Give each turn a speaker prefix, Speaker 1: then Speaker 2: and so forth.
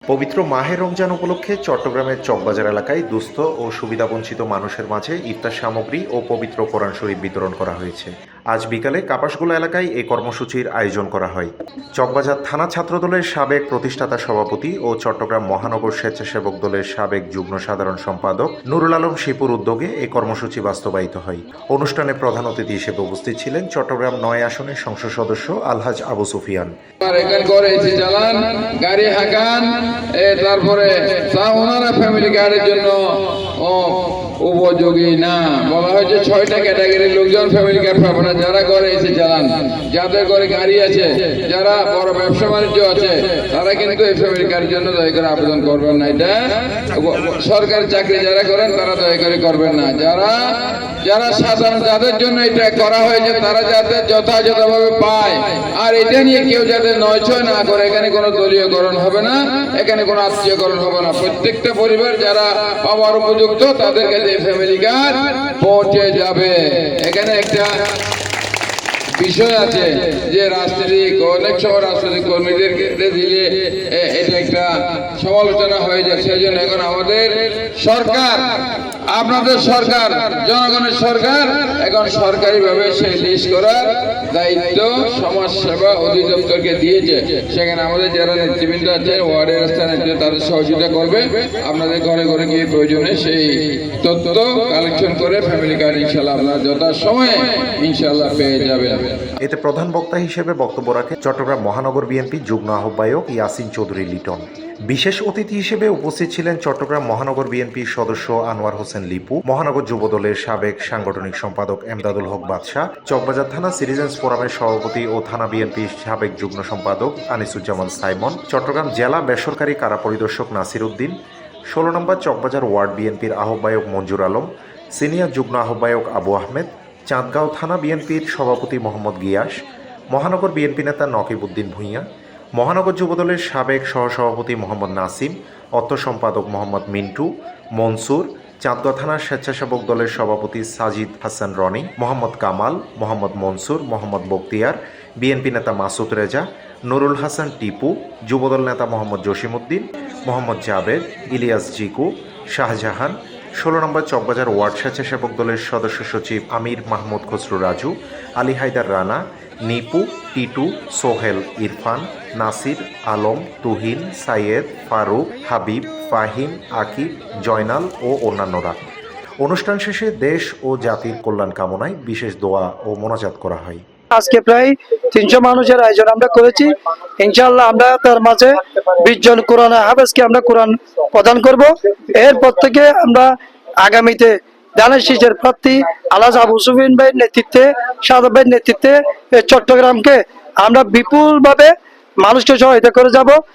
Speaker 1: পবিত্র মাহে রমজান উপলক্ষে চট্টগ্রামের চকবাজার এলাকায় দুস্থ ও সুবিধাবঞ্চিত মানুষের মাঝে ইফতার সামগ্রী ও পবিত্র কোরআন শরীফ বিতরণ করা হয়েছে। আজ বিকালে কাপাসগোলা এলাকায় এই কর্মসূচির আয়োজন করা হয়। চকবাজার থানা ছাত্রদলের সাবেক প্রতিষ্ঠাতা সভাপতি ও চট্টগ্রাম মহানগর স্বেচ্ছাসেবক দলের সাবেক যুগ্ম সাধারণ সম্পাদক নুরুল আলম শিপুর উদ্যোগে এই কর্মসূচি বাস্তবায়িত হয়। অনুষ্ঠানে প্রধান অতিথি হিসেবে উপস্থিত ছিলেন চট্টগ্রাম ৯ আসনের সংসদ সদস্য আলহাজ আবু সুফিয়ান।
Speaker 2: তারপরে ওনারা ফ্যামিলি কার্ডের জন্য উপযোগী না, বলা হয়েছে 6টা ক্যাটাগরির লোকজন ফ্যামিলি কার্ড পাবে না। যারা ঘরে এসে চালান, যাদের ঘরে গাড়ি আছে, যারা বড় ব্যবসা বাণিজ্য আছে, তারা কিন্তু এই ফ্যামিলি কার্ডের জন্য দয়া করে আবেদন করবেন না। এটা সরকারি চাকরি যারা করেন তারা দয়া করে করবেন না। যারা সাধারণ, যাদের জন্য এটা করা হয়েছে, তারা যাতে যথাযথভাবে পায়। আর এটা নিয়ে কেউ যাতে নয়ছয় না করে, এখানে কোনো দলীয়করণ হবে না, এখানে কোনো আত্মীয়করণ হবে না। প্রত্যেকটা পরিবার যারা পাওয়ার উপযুক্ত তাদের কাছে ফ্যামিলি কার্ড পৌঁছে যাবে। এখানে একটা বিষয় আছে যে অনেক সময় রাজনৈতিক কর্মীদেরকে দিলে এটা একটা সমালোচনা হয়ে যায়। সেই জন্য এখন আমাদের সরকার, আপনাদের সরকার, জনগণের সরকার, এখন সরকারিভাবে সেই লিস্ট করার দায়িত্ব সমাজ সেবা অধিদপ্তরকে দিয়েছে। সেখানে আমাদের যারা নেতৃবৃন্দ আছেন, ওয়ার্ডের স্থানে তাদের সহযোগিতা করবে। আপনাদের ঘরে ঘরে গিয়ে প্রয়োজনে সেই তথ্য কালেকশন করে ফ্যামিলি কার্ড ইনশাল্লাহ আপনারা যথাসময়ে ইনশাল্লাহ পেয়ে যাবেন।
Speaker 1: এতে প্রধান বক্তা হিসেবে বক্তব্য রাখেন চট্টগ্রাম মহানগর বিএনপি যুগ্ম আহ্বায়ক ইয়াসিন চৌধুরী লিটন। বিশেষ অতিথি হিসেবে উপস্থিত ছিলেন চট্টগ্রাম মহানগর বিএনপির সদস্য আনোয়ার হোসেন লিপু, মহানগর যুবদলের সাবেক সাংগঠনিক সম্পাদক এমদাদুল হক বাদশাহ, চকবাজার থানা সিটিজেন্স ফোরামের সভাপতি ও থানা বিএনপির সাবেক যুগ্ম সম্পাদক আনিসুজ্জামান সাইমন, চট্টগ্রাম জেলা বেসরকারি কারা পরিদর্শক নাসির উদ্দিন, 16 নম্বর চকবাজার ওয়ার্ড বিএনপির আহ্বায়ক মঞ্জুর আলম, সিনিয়র যুগ্ম আহ্বায়ক আবু আহমেদ, চাঁদগাঁও থানা বিএনপির সভাপতি মোহাম্মদ গিয়াস, মহানগর বিএনপি নেতা নকিব উদ্দিন ভূঁইয়া, মহানগর যুবদলের সাবেক সহসভাপতি মোহাম্মদ নাসিম, অর্থ সম্পাদক মোহাম্মদ মিন্টু, মনসুর, চাঁদগাঁও থানার স্বেচ্ছাসেবক দলের সভাপতি সাজিদ হাসান রনি, মোহাম্মদ কামাল, মোহাম্মদ মনসুর, মোহাম্মদ বখতিয়ার, বিএনপি নেতা মাসুদ রেজা, নুরুল হাসান টিপু, যুবদল নেতা মোহাম্মদ জসিমউদ্দিন, মোহাম্মদ জাবেদ, ইলিয়াস জিকু, শাহজাহান, 16 নম্বর চকবাজার ওয়ার্ড স্বেচ্ছাসেবক দলের সদস্য সচিব আমির মাহমুদ খসরু রাজু, আলী হায়দার রানা, নিপু, টিটু, সোহেল, ইরফান, নাসির, আলম, তুহিন, সাইয়েদ, ফারুক, হাবিব, ফাহিম, আকিব, জয়নাল ও অন্যান্যরা। অনুষ্ঠান শেষে দেশ ও জাতির কল্যাণ কামনায় বিশেষ দোয়া ও মোনাজাত করা হয়।
Speaker 3: আজকে প্রায় 300 মানুষের আয়োজন আমরা করেছি। ইনশাআল্লাহ আমরা তার মাঝে 20 জন কোরআন হাফেজকে আমরা কোরআন প্রদান করব। এরপর থেকে আমরা আগামীতে দানের শীষের প্রার্থী আলহাজ আবু সুফিয়ান ভাইয়ের নেতৃত্বে, সাদত ভাইয়ের নেতৃত্বে চট্টগ্রামকে আমরা বিপুলভাবে মানুষকে সহায়তা করে যাব।